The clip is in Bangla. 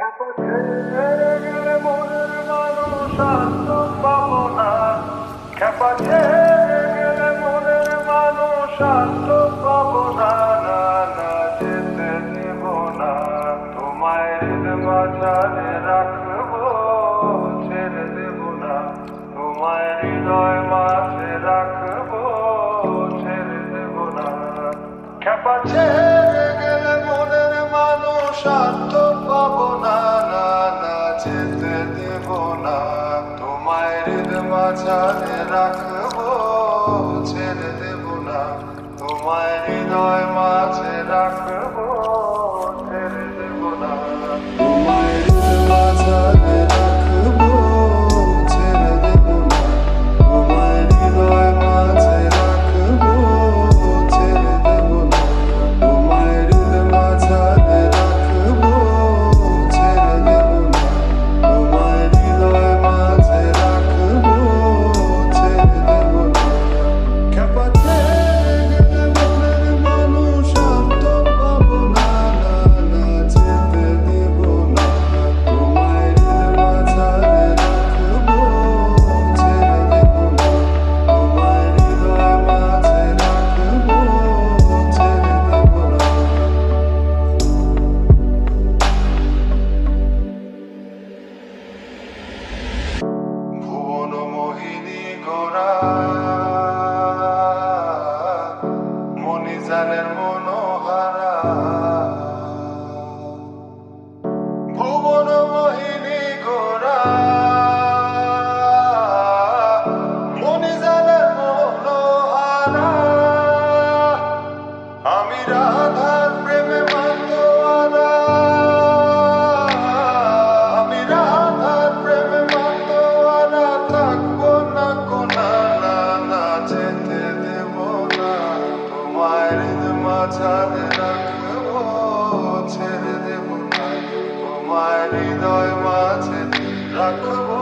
ছেড়ে গেলে মনের মানুষ আর তো পাবো না। খেপা ছেড়ে গেলে মনের মানুষ আর তো পাবো না। না না, যেতে দেব না, তোমায় হৃদ মাঝারে রাখবো, ছেড়ে দেব না, তোমায় হৃদয় মাঝে রাখবো, ছেড়ে দেব না। খেপা ছেড়ে গেলে মনের মানুষ আর তো পাবো না। না না, যেতে দেব না, তোমায় হৃদ মাঝারে রাখবো, ছেড়ে দেব না, তোমায় হৃদয় মাঝে রাখবো, ছেড়ে দেব না, তোমায় হৃদ মাঝারে রাখবো, ছেড়ে দেব না, তোমায় হৃদয় মাঝে রাখবো, ছেড়ে দেব না, তোমায় হৃদ মাঝারে রাখবো, ছেড়ে দেব না, তোমায় হৃদয় মাঝে রাখবো, ছেড়ে দেব না। খেপা ছেড়ে গেলে মনের মানুষ আর তো পাবো না। না না, যেতে দেব না, তোমায় হৃদ মাঝারে রাখবো, ছেড়ে দেব না, তোমায় হৃদয় মাঝে রাখবো, ছেড়ে দেব না। ভুবন মোহিনী গোরা মণিজানের মনোহারা, ভুবন মোহিনী গোরা মণিজানের মনোহারা, আমি রাধার প্রেমে মাতোয়ারা, আমি রাধার প্রেমে মাতোয়ারা, থাকবো না কোনা। না না, যেতে দেব না, তোমায় হৃদ মাঝারে রাখবো, ছেড়ে দেব না, তোমায় হৃদয় মাঝে রাখবো,